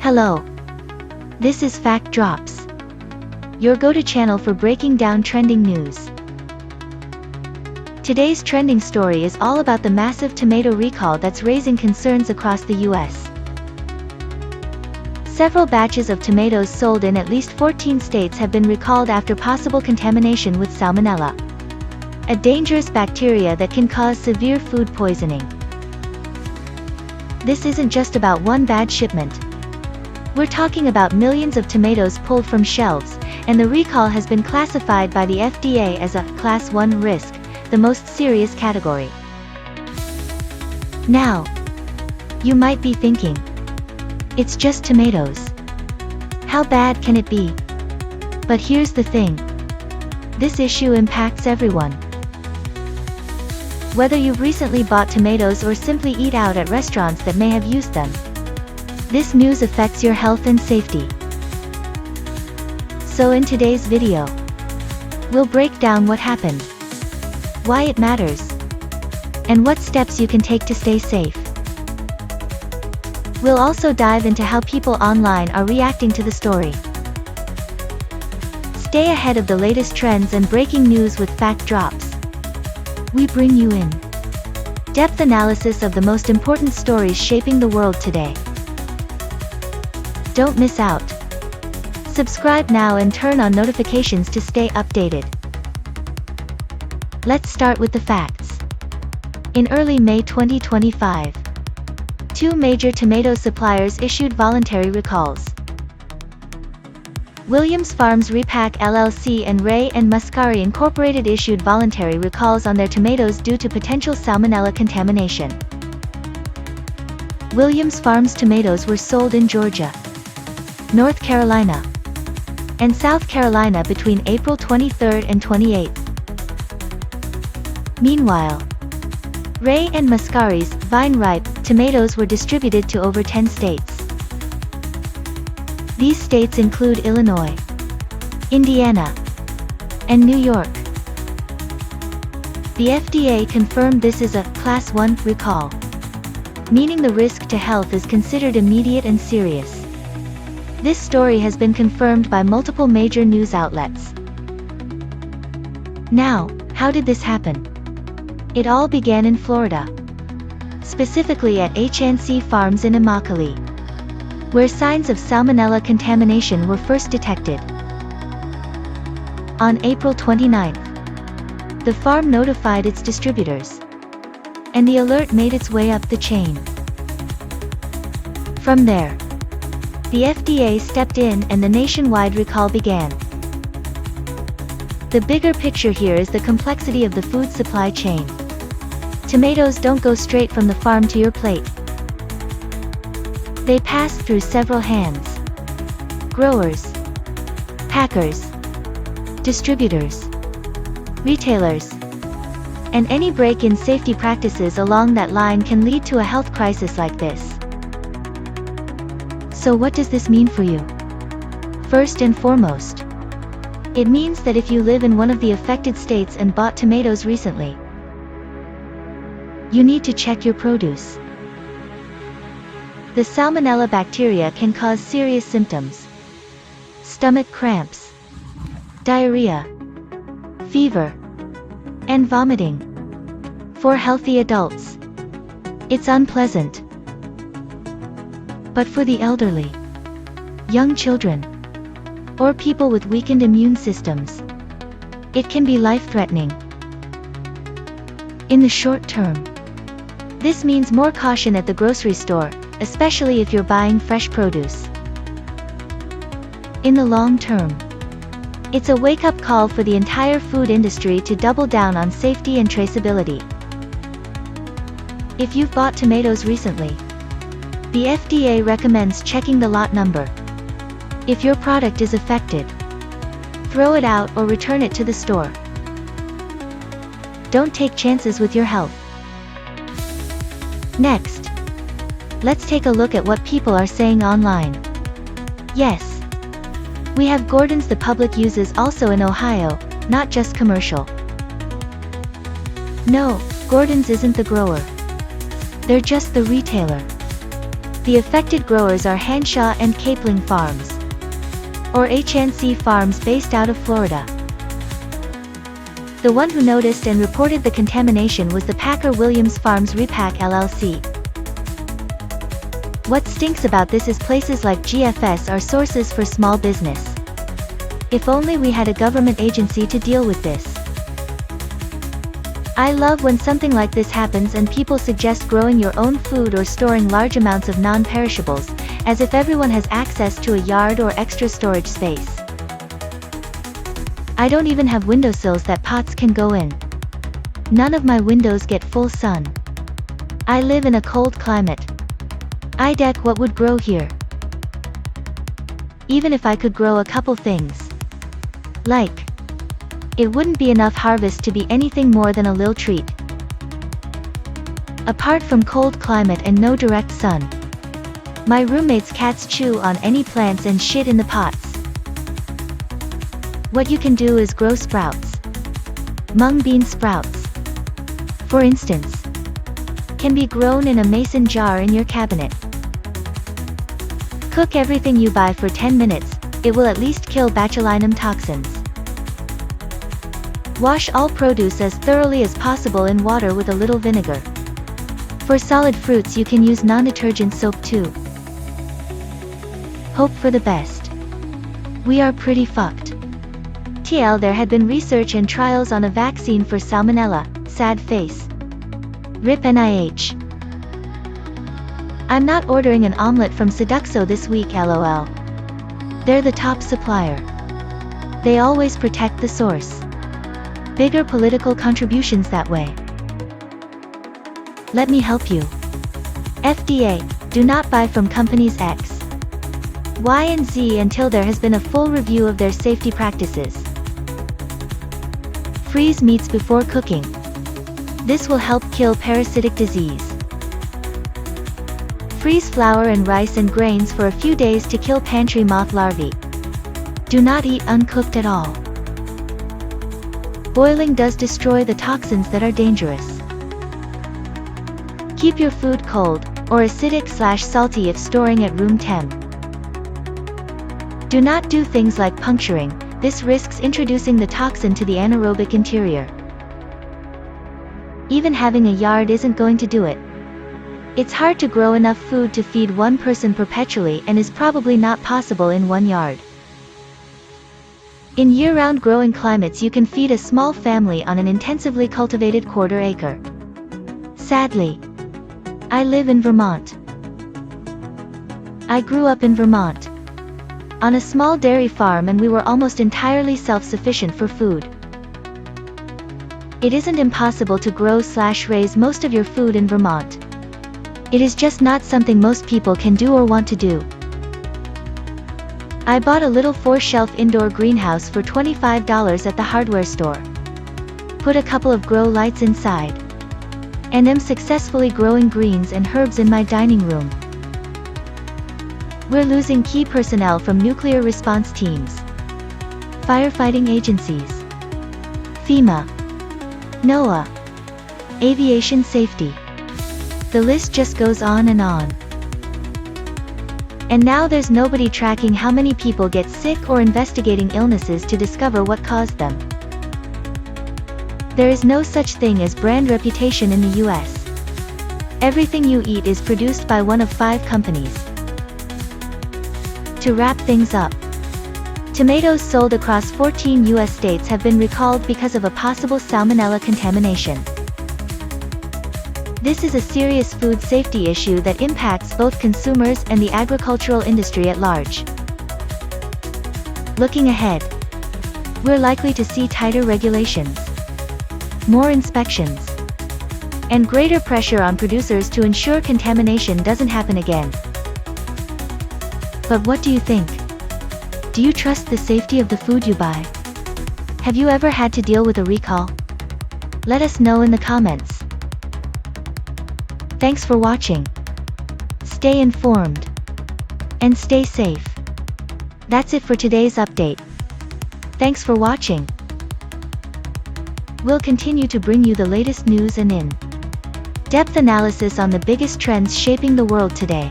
Hello. This is Fact Drops, your go-to channel for breaking down trending news. Today's trending story is all about the massive tomato recall that's raising concerns across the US. Several batches of tomatoes sold in at least 14 states have been recalled after possible contamination with Salmonella, a dangerous bacteria that can cause severe food poisoning. This isn't just about one bad shipment. We're talking about millions of tomatoes pulled from shelves, and the recall has been classified by the FDA as a Class 1 risk, the most serious category. Now, you might be thinking, it's just tomatoes. How bad can it be? But here's the thing. This issue impacts everyone. Whether you've recently bought tomatoes or simply eat out at restaurants that may have used them, this news affects your health and safety. So in today's video, we'll break down what happened, why it matters, and what steps you can take to stay safe. We'll also dive into how people online are reacting to the story. Stay ahead of the latest trends and breaking news with Fact Drops. We bring you in-depth analysis of the most important stories shaping the world today. Don't miss out. Subscribe now and turn on notifications to stay updated. Let's start with the facts. In early May 2025, two major tomato suppliers issued voluntary recalls. Williams Farms Repack LLC and Ray and Muscari Incorporated issued voluntary recalls on their tomatoes due to potential Salmonella contamination. Williams Farms tomatoes were sold in Georgia, North Carolina, and South Carolina between April 23 and 28. Meanwhile, Ray and Muscari's vine-ripe tomatoes were distributed to over 10 states. These states include Illinois, Indiana, and New York. The FDA confirmed this is a Class 1 recall, meaning the risk to health is considered immediate and serious. This story has been confirmed by multiple major news outlets. Now, how did this happen? It all began in Florida, specifically at HNC Farms in Immokalee, where signs of Salmonella contamination were first detected. On April 29, the farm notified its distributors, and the alert made its way up the chain. From there, the FDA stepped in and the nationwide recall began. The bigger picture here is the complexity of the food supply chain. Tomatoes don't go straight from the farm to your plate. They pass through several hands: growers, packers, distributors, retailers, and any break in safety practices along that line can lead to a health crisis like this. So what does this mean for you? First and foremost, it means that if you live in one of the affected states and bought tomatoes recently, you need to check your produce. The Salmonella bacteria can cause serious symptoms: stomach cramps, diarrhea, fever, and vomiting. For healthy adults, it's unpleasant. But for the elderly, young children, or people with weakened immune systems, it can be life-threatening. In the short term, this means more caution at the grocery store, especially if you're buying fresh produce. In the long term, it's a wake-up call for the entire food industry to double down on safety and traceability. If you've bought tomatoes recently, the FDA recommends checking the lot number. If your product is affected, throw it out or return it to the store. Don't take chances with your health. Next, let's take a look at what people are saying online. Yes, we have Gordon's the public uses also in Ohio, not just commercial. No, Gordon's isn't the grower. They're just the retailer. The affected growers are Hanshaw and Capling Farms, or HNC Farms based out of Florida. The one who noticed and reported the contamination was the Packer Williams Farms Repack LLC. What stinks about this is places like GFS are sources for small business. If only we had a government agency to deal with this. I love when something like this happens and people suggest growing your own food or storing large amounts of non-perishables, as if everyone has access to a yard or extra storage space. I don't even have windowsills that pots can go in. None of my windows get full sun. I live in a cold climate. I doubt what would grow here. Even if I could grow a couple things. Like, it wouldn't be enough harvest to be anything more than a lil treat. Apart from cold climate and no direct sun. My roommate's cats chew on any plants and shit in the pots. What you can do is grow sprouts. Mung bean sprouts, for instance, can be grown in a mason jar in your cabinet. Cook everything you buy for 10 minutes, it will at least kill botulinum toxins. Wash all produce as thoroughly as possible in water with a little vinegar. For solid fruits you can use non-detergent soap too. Hope for the best. We are pretty fucked. TL there had been research and trials on a vaccine for Salmonella, sad face. RIP NIH. I'm not ordering an omelette from Seduxo this week lol. They're the top supplier. They always protect the source. Bigger political contributions that way. Let me help you. FDA, do not buy from companies X, Y and Z until there has been a full review of their safety practices. Freeze meats before cooking. This will help kill parasitic disease. Freeze flour and rice and grains for a few days to kill pantry moth larvae. Do not eat uncooked at all. Boiling does destroy the toxins that are dangerous. Keep your food cold, or acidic/salty if storing at room temp. Do not do things like puncturing, this risks introducing the toxin to the anaerobic interior. Even having a yard isn't going to do it. It's hard to grow enough food to feed one person perpetually and is probably not possible in one yard. In year-round growing climates you can feed a small family on an intensively cultivated quarter-acre. Sadly, I live in Vermont. I grew up in Vermont, on a small dairy farm, and we were almost entirely self-sufficient for food. It isn't impossible to grow/raise most of your food in Vermont. It is just not something most people can do or want to do. I bought a little 4-shelf indoor greenhouse for $25 at the hardware store. Put a couple of grow lights inside. And am successfully growing greens and herbs in my dining room. We're losing key personnel from nuclear response teams, firefighting agencies, FEMA, NOAA, aviation safety. The list just goes on and on. And now there's nobody tracking how many people get sick or investigating illnesses to discover what caused them. There is no such thing as brand reputation in the US. Everything you eat is produced by one of 5 companies. To wrap things up, tomatoes sold across 14 US states have been recalled because of a possible Salmonella contamination. This is a serious food safety issue that impacts both consumers and the agricultural industry at large. Looking ahead, we're likely to see tighter regulations, more inspections, and greater pressure on producers to ensure contamination doesn't happen again. But what do you think? Do you trust the safety of the food you buy? Have you ever had to deal with a recall? Let us know in the comments. Thanks for watching. Stay informed. And stay safe. That's it for today's update. Thanks for watching. We'll continue to bring you the latest news and in-depth analysis on the biggest trends shaping the world today.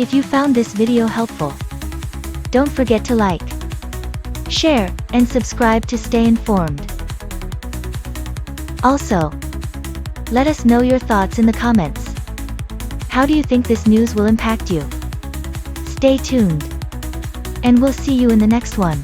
If you found this video helpful, don't forget to like, share, and subscribe to stay informed. Also, let us know your thoughts in the comments. How do you think this news will impact you? Stay tuned, and we'll see you in the next one.